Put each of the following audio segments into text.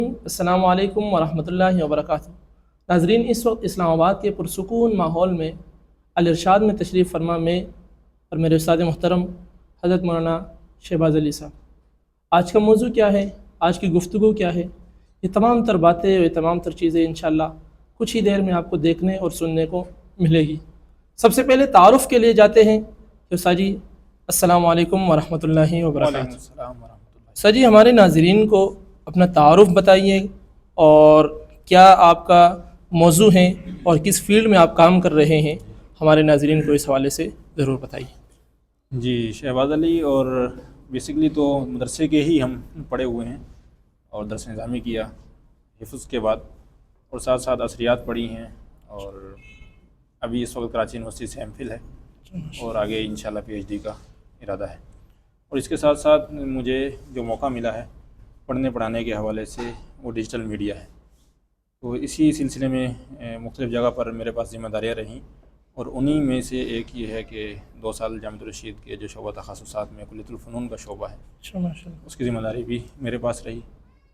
السلام علیکم ورحمۃ اللہ وبرکاتہ۔ ناظرین، اس وقت اسلام آباد کے پرسکون ماحول میں الارشاد میں تشریف فرما میں اور میرے استاد محترم حضرت مولانا شہباز علی صاحب، آج کا موضوع کیا ہے، آج کی گفتگو کیا ہے، یہ تمام تر باتیں اور یہ تمام تر چیزیں انشاءاللہ کچھ ہی دیر میں آپ کو دیکھنے اور سننے کو ملے گی۔ سب سے پہلے تعارف کے لیے جاتے ہیں کہ استاد جی السلام علیکم ورحمۃ اللہ وعلیکم وبرکاتہ۔ السلام ورحمۃ اللہ۔ سر جی، ہمارے ناظرین کو اپنا تعارف بتائیے اور کیا آپ کا موضوع ہے اور کس فیلڈ میں آپ کام کر رہے ہیں، ہمارے ناظرین کو اس حوالے سے ضرور بتائیے۔ جی، شہباز علی، اور بیسکلی تو مدرسے کے ہی ہم پڑھے ہوئے ہیں اور درس نظامی کیا حفظ کے بعد، اور ساتھ ساتھ عصریات پڑھی ہیں، اور ابھی اس وقت کراچی یونیورسٹی سے ایم فل ہے اور آگے انشاءاللہ پی ایچ ڈی کا ارادہ ہے۔ اور اس کے ساتھ ساتھ مجھے جو موقع ملا ہے پڑھنے پڑھانے کے حوالے سے وہ ڈیجیٹل میڈیا ہے، تو اسی سلسلے میں مختلف جگہ پر میرے پاس ذمہ داریاں رہیں، اور انہی میں سے ایک یہ ہے کہ 2 سال جامعۃ الرشید کے جو شعبہ تخصصات میں کلیۃ الفنون کا شعبہ ہے اس کی ذمہ داری بھی میرے پاس رہی،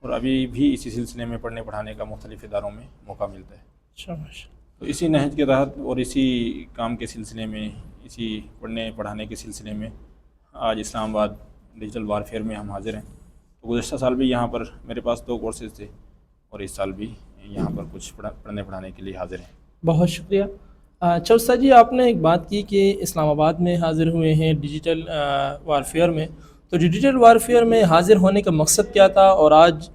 اور ابھی بھی اسی سلسلے میں پڑھنے پڑھانے کا مختلف اداروں میں موقع ملتا ہے۔ تو اسی نہج کے تحت اور اسی کام کے سلسلے میں، اسی پڑھنے پڑھانے کے سلسلے میں آج اسلام آباد ڈیجیٹل وارفیئر میں ہم حاضر ہیں۔ تو گزشتہ سال بھی یہاں پر میرے پاس 2 کورسز تھے، اور اس سال بھی یہاں پر کچھ پڑھنے پڑھانے کے لیے حاضر ہیں۔ بہت شکریہ۔ اچھا استاد جی، آپ نے ایک بات کی کہ اسلام آباد میں حاضر ہوئے ہیں ڈیجیٹل وارفیئر میں، تو ڈیجیٹل وارفیئر میں حاضر ہونے کا مقصد کیا تھا، اور آج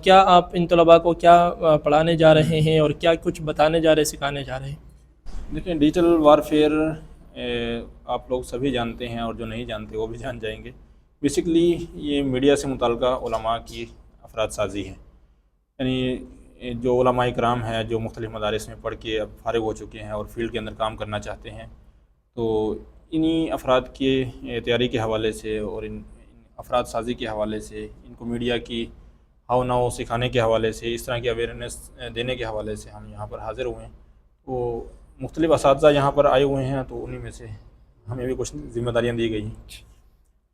کیا آپ ان طلباء کو کیا پڑھانے جا رہے ہیں اور کیا کچھ بتانے جا رہے، سکھانے جا رہے ہیں؟ دیکھیں، ڈیجیٹل وارفیئر آپ لوگ سبھی جانتے ہیں، اور جو نہیں جانتے وہ بھی جان جائیں گے۔ بیسکلی یہ میڈیا سے متعلقہ علماء کی افراد سازی ہے، یعنی جو علماء کرام ہیں جو مختلف مدارس میں پڑھ کے اب فارغ ہو چکے ہیں اور فیلڈ کے اندر کام کرنا چاہتے ہیں، تو انہی افراد کے تیاری کے حوالے سے اور ان افراد سازی کے حوالے سے، ان کو میڈیا کی ہاؤ ناؤ سکھانے کے حوالے سے، اس طرح کی اویئرنیس دینے کے حوالے سے ہم یہاں پر حاضر ہوئے ہیں۔ وہ مختلف اساتذہ یہاں پر آئے ہوئے ہیں، تو انہی میں سے ہمیں بھی کچھ ذمہ داریاں دی گئی ہیں۔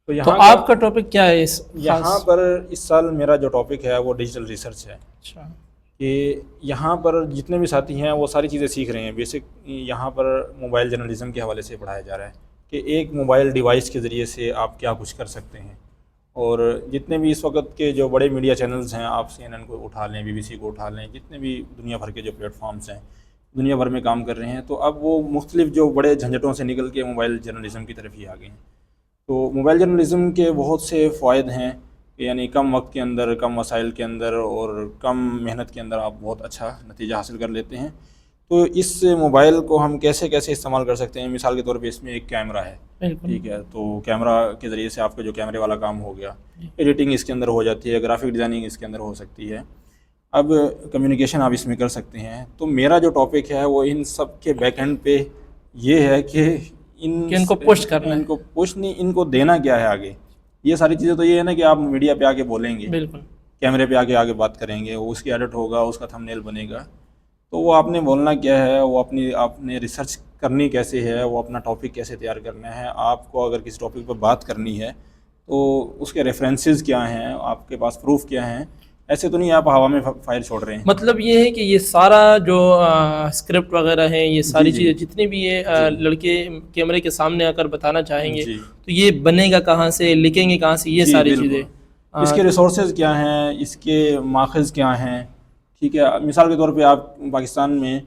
تو آپ کا ٹاپک کیا ہے یہاں پر اس سال میرا جو ٹاپک ہے وہ ڈیجیٹل ریسرچ ہے، کہ یہاں پر جتنے بھی ساتھی ہیں وہ ساری چیزیں سیکھ رہے ہیں۔ بیسک یہاں پر موبائل جرنلزم کے حوالے سے پڑھایا جا رہا ہے کہ ایک موبائل ڈیوائس کے ذریعے سے آپ کیا کچھ کر سکتے ہیں، اور جتنے بھی اس وقت کے جو بڑے میڈیا چینلز ہیں، آپ CNN کو اٹھا لیں، BBC کو اٹھا لیں، جتنے بھی دنیا بھر کے جو پلیٹ فارمز ہیں دنیا بھر میں کام کر رہے ہیں، تو اب وہ مختلف جو بڑے جھنجھٹوں سے نکل کے موبائل جرنلزم کی طرف ہی آ گئے ہیں۔ تو موبائل جرنلزم کے بہت سے فوائد ہیں، یعنی کم وقت کے اندر، کم وسائل کے اندر اور کم محنت کے اندر آپ بہت اچھا نتیجہ حاصل کر لیتے ہیں۔ تو اس موبائل کو ہم کیسے استعمال کر سکتے ہیں؟ مثال کے طور پہ اس میں ایک کیمرہ ہے، ٹھیک ہے، تو کیمرہ کے ذریعے سے آپ کا جو کیمرے والا کام ہو گیا، ایڈیٹنگ اس کے اندر ہو جاتی ہے، گرافک ڈیزائننگ اس کے اندر ہو سکتی ہے، اب کمیونیکیشن آپ اس میں کر سکتے ہیں۔ تو میرا جو ٹاپک ہے وہ ان سب کے بیک اینڈ پہ یہ ہے کہ ان کو پش کرنا ہے، ان کو پش نہیں، ان کو دینا کیا ہے آگے۔ یہ ساری چیزیں تو یہ ہے نا کہ آپ میڈیا پہ آ کے بولیں گے، بالکل کیمرے پہ آگے بات کریں گے، اس کی ایڈٹ ہوگا، اس کا تھم نیل بنے گا، تو وہ آپ نے بولنا کیا ہے، وہ آپ نے ریسرچ کرنی کیسے ہے، وہ اپنا ٹاپک کیسے تیار کرنا ہے۔ آپ کو اگر کسی ٹاپک پر بات کرنی ہے تو اس کے ریفرنسز کیا ہیں، آپ کے پاس پروف کیا ہیں، ایسے تو نہیں آپ ہوا میں فائل چھوڑ رہے ہیں۔ مطلب یہ ہے کہ یہ سارا جو اسکرپٹ وغیرہ ہیں، یہ ساری چیزیں جتنی بھی یہ لڑکے کیمرے کے سامنے آ کر بتانا چاہیں گے، تو یہ بنے گا کہاں سے، لکھیں گے کہاں سے، یہ ساری چیزیں، اس کے ریسورسز کیا ہیں، اس کے ماخذ کیا ہیں، ٹھیک ہے۔ مثال کے طور پہ آپ پاکستان میں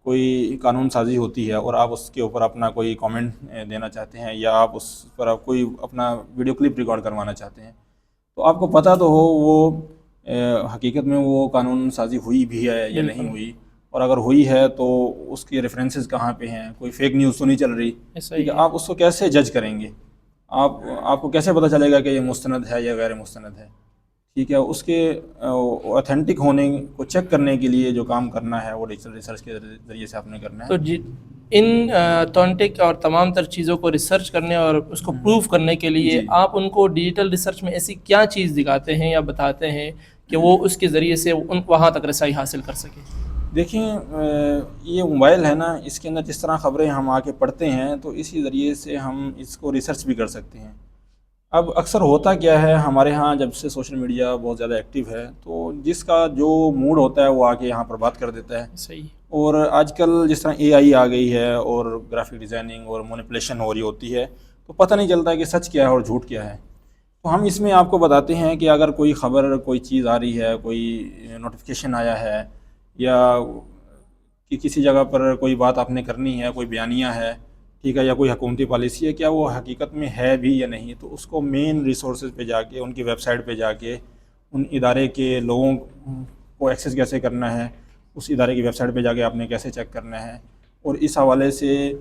کوئی قانون سازی ہوتی ہے اور آپ اس کے اوپر اپنا کوئی کامنٹ دینا چاہتے ہیں، یا آپ اس پر کوئی اپنا ویڈیو کلپ ریکارڈ کروانا چاہتے ہیں، تو آپ کو پتہ تو ہو وہ حقیقت میں وہ قانون سازی ہوئی بھی ہے یا نہیں ہوئی، اور اگر ہوئی ہے تو اس کے ریفرنسز کہاں پہ ہیں، کوئی فیک نیوز تو نہیں چل رہی، ٹھیک ہے۔ آپ اس کو کیسے جج کریں گے؟ آپ کو کیسے پتہ چلے گا کہ یہ مستند ہے یا غیر مستند ہے، ٹھیک ہے۔ اس کے اوتھینٹک ہونے کو چیک کرنے کے لیے جو کام کرنا ہے وہ ڈیجیٹل ریسرچ کے ذریعے سے آپ نے کرنا ہے۔ تو ان اوتھینٹک اور تمام تر چیزوں کو ریسرچ کرنے اور اس کو پروف کرنے کے لیے آپ ان کو ڈیجیٹل ریسرچ میں ایسی کیا چیز دکھاتے ہیں یا بتاتے ہیں کہ وہ اس کے ذریعے سے وہاں تک رسائی حاصل کر سکیں؟ دیکھیں، یہ موبائل ہے نا، اس کے اندر جس طرح خبریں ہم آ کے پڑھتے ہیں، تو اسی ذریعے سے ہم اس کو ریسرچ بھی کر سکتے ہیں، اب اکثر ہوتا کیا ہے ہمارے ہاں، جب سے سوشل میڈیا بہت زیادہ ایکٹیو ہے تو جس کا جو موڈ ہوتا ہے وہ آ کے یہاں پر بات کر دیتا ہے. صحیح. اور آج کل جس طرح اے آئی آ گئی ہے اور گرافک ڈیزائننگ اور مینیپولیشن ہو رہی ہوتی ہے تو پتہ نہیں چلتا کہ سچ کیا ہے اور جھوٹ کیا ہے. تو ہم اس میں آپ کو بتاتے ہیں کہ اگر کوئی خبر، کوئی چیز آ رہی ہے، کوئی نوٹیفیکیشن آیا ہے، یا کہ کسی جگہ پر کوئی بات آپ نے کرنی ہے، کوئی بیانیہ ہے، ٹھیک ہے، یا کوئی حکومتی پالیسی ہے، کیا وہ حقیقت میں ہے بھی یا نہیں، تو اس کو مین ریسورسز پہ جا کے، ان کی ویب سائٹ پہ جا کے، ان ادارے کے لوگوں کو ایکسیس کیسے کرنا ہے، اس ادارے کی ویب سائٹ پہ جا کے آپ نے کیسے چیک کرنا ہے، اور اس حوالے سے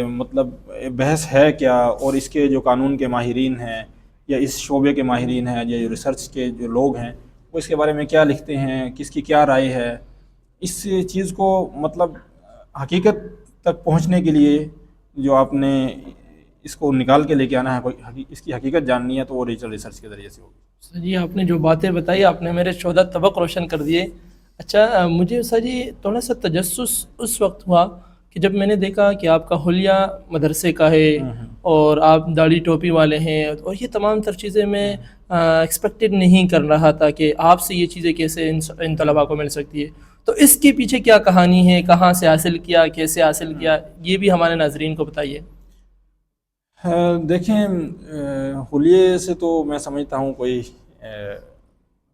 مطلب بحث ہے کیا، اور اس کے جو قانون کے ماہرین ہیں یا اس شعبے کے ماہرین ہیں یا ریسرچ کے جو لوگ ہیں وہ اس کے بارے میں کیا لکھتے ہیں، کس کی کیا رائے ہے، اس چیز کو مطلب حقیقت تک پہنچنے کے لیے جو آپ نے اس کو نکال کے لے کے آنا ہے، اس کی حقیقت جاننی ہے، تو وہ ڈیجیٹل ریسرچ کے ذریعے سے ہوگی. سر جی آپ نے جو باتیں بتائی آپ نے میرے شعلہ طبق روشن کر دیے. اچھا مجھے سر جی تھوڑا سا تجسس اس وقت ہوا کہ جب میں نے دیکھا کہ آپ کا حلیہ مدرسے کا ہے اور آپ داڑھی ٹوپی والے ہیں، اور یہ تمام تر چیزیں میں ایکسپیکٹڈ نہیں کر رہا تھا کہ آپ سے یہ چیزیں کیسے ان طلباء کو مل سکتی ہے. تو اس کے پیچھے کیا کہانی ہے، کہاں سے حاصل کیا، کیسے حاصل کیا، یہ بھی ہمارے ناظرین کو بتائیے. دیکھیں حلیے سے تو میں سمجھتا ہوں کوئی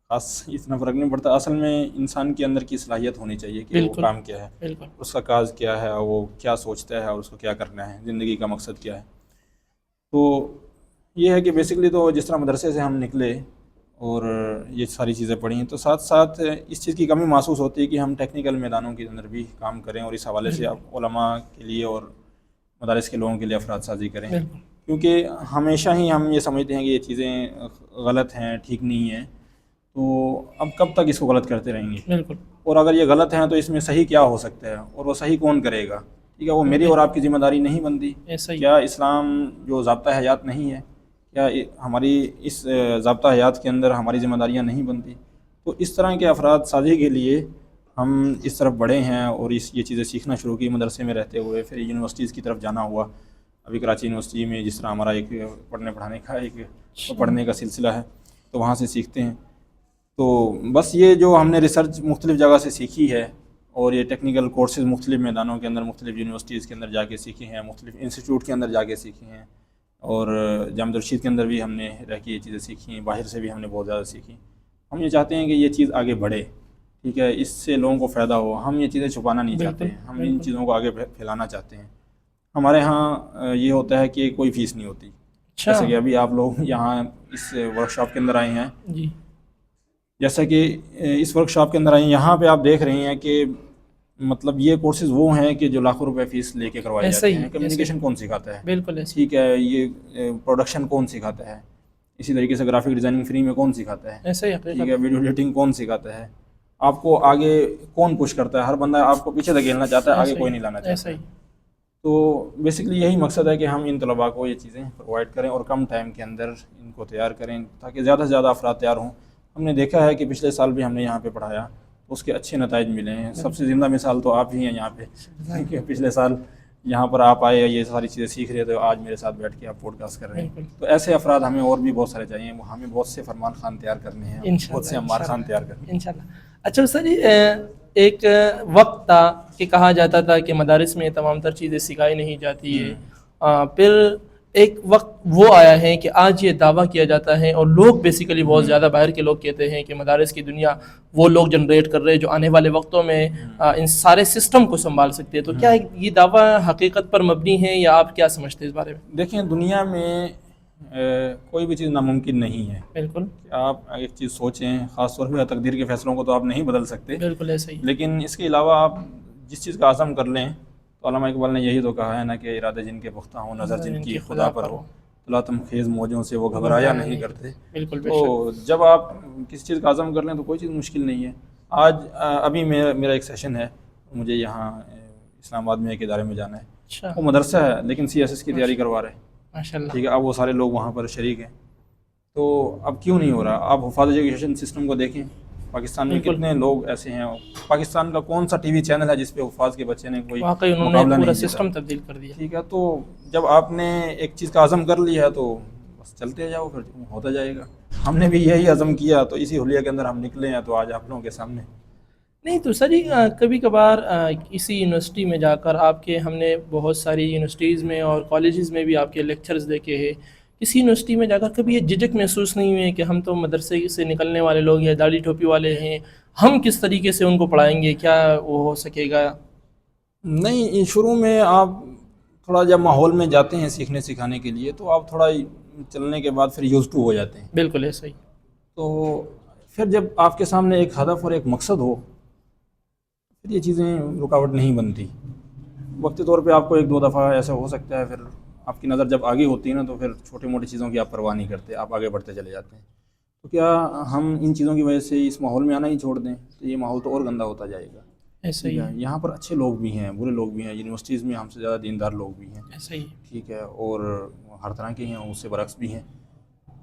خاص اتنا فرق نہیں پڑتا. اصل میں انسان کے اندر کی صلاحیت ہونی چاہیے کہ وہ کام کیا ہے، اس کا کاز کیا ہے، وہ کیا سوچتا ہے اور اس کو کیا کرنا ہے، زندگی کا مقصد کیا ہے. تو یہ ہے کہ بیسکلی تو جس طرح مدرسے سے ہم نکلے اور یہ ساری چیزیں پڑھی ہیں تو ساتھ ساتھ اس چیز کی کمی محسوس ہوتی ہے کہ ہم ٹیکنیکل میدانوں کے اندر بھی کام کریں، اور اس حوالے سے علماء کے لیے اور مدارس کے لوگوں کے لیے افراد سازی کریں. کیونکہ ہمیشہ ہی ہم یہ سمجھتے ہیں کہ یہ چیزیں غلط ہیں، ٹھیک نہیں ہیں، تو اب کب تک اس کو غلط کرتے رہیں گے. اور اگر یہ غلط ہیں تو اس میں صحیح کیا ہو سکتا ہے، اور وہ صحیح کون کرے گا. ٹھیک ہے، وہ میری اور آپ کی ذمہ داری نہیں بنتی. کیا اسلام جو ضابطہ حیات نہیں ہے، کیا ہماری اس ضابطہ حیات کے اندر ہماری ذمہ داریاں نہیں بنتی. تو اس طرح کے افراد سازی کے لیے ہم اس طرف بڑھے ہیں اور یہ چیزیں سیکھنا شروع کی مدرسے میں رہتے ہوئے. پھر یونیورسٹیز کی طرف جانا ہوا. ابھی کراچی یونیورسٹی میں جس طرح ہمارا ایک پڑھنے کا ایک پڑھنے کا سلسلہ ہے تو وہاں سے سیکھتے ہیں. تو بس یہ جو ہم نے ریسرچ مختلف جگہ سے سیکھی ہے، اور یہ ٹیکنیکل کورسز مختلف میدانوں کے اندر، مختلف یونیورسٹیز کے اندر جا کے سیکھے ہیں، مختلف انسٹیٹیوٹ کے اندر جا کے سیکھے ہیں، اور جامعہ رشید کے اندر بھی ہم نے رہ کے یہ چیزیں سیکھی ہیں، باہر سے بھی ہم نے بہت زیادہ سیکھی. ہم یہ چاہتے ہیں کہ یہ چیز آگے بڑھے، ٹھیک ہے، اس سے لوگوں کو فائدہ ہو. ہم یہ چیزیں چھپانا نہیں چاہتے ہیں، ہم ان چیزوں کو آگے پھیلانا چاہتے ہیں. ہمارے ہاں یہ ہوتا ہے کہ کوئی فیس نہیں ہوتی. جیسے کہ ابھی آپ لوگ یہاں اس ورک شاپ کے اندر آئے ہیں، جیسا کہ اس ورک شاپ کے اندر آئے ہیں، یہاں پہ آپ دیکھ رہے ہیں کہ مطلب یہ کورسز وہ ہیں کہ جو لاکھوں روپے فیس لے کے کروائے جاتے ہیں. کمیونیکیشن کون سکھاتا ہے؟ بالکل ٹھیک ہے. یہ پروڈکشن کون سکھاتا ہے؟ اسی طریقے سے گرافک ڈیزائننگ فری میں کون سکھاتا ہے؟ ٹھیک ہے. ویڈیو ایڈیٹنگ کون سکھاتا ہے؟ آپ کو آگے کون پش کرتا ہے؟ ہر بندہ آپ کو پیچھے دھکیلنا چاہتا ہے، آگے کوئی نہیں لانا چاہتا ہے. تو بیسکلی یہی مقصد ہے کہ ہم ان طلباء کو یہ چیزیں پرووائڈ کریں اور کم ٹائم کے اندر ان کو تیار کریں تاکہ زیادہ سے زیادہ افراد تیار ہوں. ہم نے دیکھا ہے کہ پچھلے سال بھی ہم نے یہاں پہ پڑھایا تو اس کے اچھے نتائج ملے ہیں. سب سے زندہ مثال تو آپ ہی ہیں یہاں پہ، کہ پچھلے سال یہاں پر آپ آئے، یہ ساری چیزیں سیکھ رہے تھے، آج میرے ساتھ بیٹھ کے آپ پوڈ کاسٹ کر رہے ہیں. تو ایسے افراد ہمیں اور بھی بہت سارے چاہیے. ہمیں بہت سے فرمان خان تیار کرنے ہیں، بہت سے عمار خان تیار کرنے ہیں انشاءاللہ. اچھا سر جی ایک وقت تھا کہ کہا جاتا تھا کہ مدارس میں تمام تر چیزیں سکھائی نہیں جاتی ہے. پھر ایک وقت وہ آیا ہے کہ آج یہ دعویٰ کیا جاتا ہے اور لوگ بیسیکلی بہت زیادہ باہر کے لوگ کہتے ہیں کہ مدارس کی دنیا وہ لوگ جنریٹ کر رہے ہیں جو آنے والے وقتوں میں ان سارے سسٹم کو سنبھال سکتے ہیں. تو کیا یہ دعویٰ حقیقت پر مبنی ہے یا آپ کیا سمجھتے ہیں اس بارے میں؟ دیکھیں دنیا میں کوئی بھی چیز ناممکن نہیں ہے. بالکل. آپ ایک چیز سوچیں، خاص طور پہ تقدیر کے فیصلوں کو تو آپ نہیں بدل سکتے. بالکل ایسا ہی. لیکن اس کے علاوہ آپ جس چیز کا عزم کر لیں تو علامہ اقبال نے یہی تو کہا ہے نا کہ ارادے جن کے پختہ ہوں، نظر جن کی خدا پر ہو، تلاتم خیز موجوں سے وہ گھبرایا نہیں کرتے. تو جب آپ کسی چیز کا عزم کر لیں تو کوئی چیز مشکل نہیں ہے. آج ابھی میرا ایک سیشن ہے، مجھے یہاں اسلام آباد میں ایک ادارے میں جانا ہے. وہ مدرسہ ہے لیکن CSS کی تیاری کروا رہے ہیں. ٹھیک ہے. اب وہ سارے لوگ وہاں پر شریک ہیں. تو اب کیوں نہیں ہو رہا؟ آپ حفاظ ایجوکیشن سسٹم کو دیکھیں، پاکستان میں کتنے لوگ ایسے ہیں. پاکستان کا کون سا ٹی وی چینل ہے جس پہ حفاظ کے بچے نے کوئی مقابلہ نہیں جیتا؟ سسٹم تبدیل کر دیا. ٹھیک ہے. تو جب آپ نے ایک چیز کا عزم کر لیا ہے تو بس چلتے جاؤ، پھر ہوتا جائے گا. ہم نے بھی یہی عزم کیا تو اسی حلیہ کے اندر ہم نکلے ہیں، تو آج آپ لوگوں کے سامنے. نہیں تو سر جی کبھی کبھار کسی یونیورسٹی میں جا کر آپ کے، ہم نے بہت ساری یونیورسٹیز میں اور کالجز میں بھی آپ کے لیکچرز دیکھے ہیں، کسی یونیورسٹی میں جا کر کبھی یہ جھجک محسوس نہیں ہوئی کہ ہم تو مدرسے سے نکلنے والے لوگ یا داڑھی ٹوپی والے ہیں، ہم کس طریقے سے ان کو پڑھائیں گے، کیا وہ ہو سکے گا؟ نہیں، شروع میں آپ تھوڑا جب ماحول میں جاتے ہیں سیکھنے سکھانے کے لیے تو آپ تھوڑا چلنے کے بعد پھر یوز ٹو ہو جاتے ہیں. بالکل ایسا ہی. تو پھر جب آپ کے سامنے ایک ہدف اور ایک مقصد ہو پھر یہ چیزیں رکاوٹ نہیں بنتی. وقتی طور پہ آپ کو ایک دو دفعہ ایسا ہو سکتا ہے، پھر آپ کی نظر جب آگے ہوتی ہے نا تو پھر چھوٹی موٹی چیزوں کی آپ پرواہ نہیں کرتے، آپ آگے بڑھتے چلے جاتے ہیں. تو کیا ہم ان چیزوں کی وجہ سے اس ماحول میں آنا ہی چھوڑ دیں تو یہ ماحول تو اور گندہ ہوتا جائے گا. ایسا ٹھیک ہی ہے، یہاں پر اچھے لوگ بھی ہیں، برے لوگ بھی ہیں، یونیورسٹیز میں ہم سے زیادہ دیندار لوگ بھی ہیں. ایسا ہی. ٹھیک ہے، اور ہر طرح کے ہیں، اس سے برعکس بھی ہیں.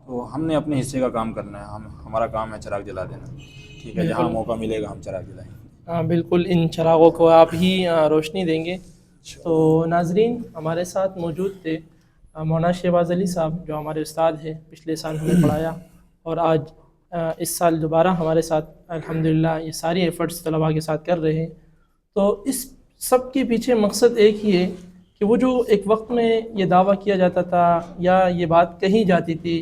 تو ہم نے اپنے حصے کا کام کرنا ہے. ہمارا کام ہے چراغ جلا دینا. ٹھیک ہے، جہاں بالکل. موقع ملے گا ہم چراغ جلائیں گے. ہاں بالکل، ان چراغوں کو آپ ہی روشنی دیں گے. تو ناظرین ہمارے ساتھ موجود تھے مولانا شہباز علی صاحب، جو ہمارے استاد ہیں، پچھلے سال ہمیں پڑھایا اور آج اس سال دوبارہ ہمارے ساتھ الحمدللہ یہ ساری ایفرٹس طلباء کے ساتھ کر رہے ہیں. تو اس سب کے پیچھے مقصد ایک ہی ہے کہ وہ جو ایک وقت میں یہ دعویٰ کیا جاتا تھا یا یہ بات کہی جاتی تھی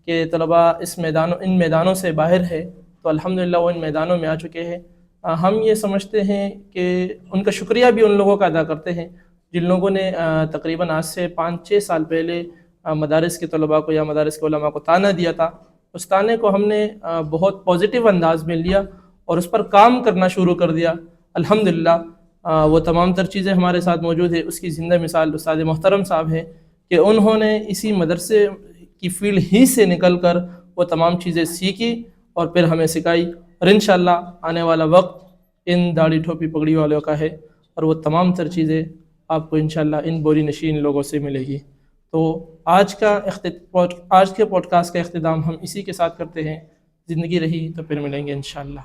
کہ طلباء ان میدانوں سے باہر ہے، تو الحمدللہ وہ ان میدانوں میں آ چکے ہیں. ہم یہ سمجھتے ہیں کہ ان کا شکریہ بھی ان لوگوں کا ادا کرتے ہیں جن لوگوں نے تقریباً آج سے 5-6 سال پہلے مدارس کے طلباء کو یا مدارس کے علماء کو طعنہ دیا تھا. اس طعنے کو ہم نے بہت پازیٹیو انداز میں لیا اور اس پر کام کرنا شروع کر دیا. الحمدللہ وہ تمام تر چیزیں ہمارے ساتھ موجود ہے. اس کی زندہ مثال استاد محترم صاحب ہیں کہ انہوں نے اسی مدرسے کی فیلڈ ہی سے نکل کر وہ تمام چیزیں سیکھی اور پھر ہمیں سکھائی. اور انشاءاللہ آنے والا وقت ان داڑھی ٹوپی پگڑی والوں کا ہے اور وہ تمام تر چیزیں آپ کو انشاءاللہ ان بوری نشین لوگوں سے ملے گی. تو آج کے پوڈ کاسٹ کا اختتام ہم اسی کے ساتھ کرتے ہیں. زندگی رہی تو پھر ملیں گے انشاءاللہ.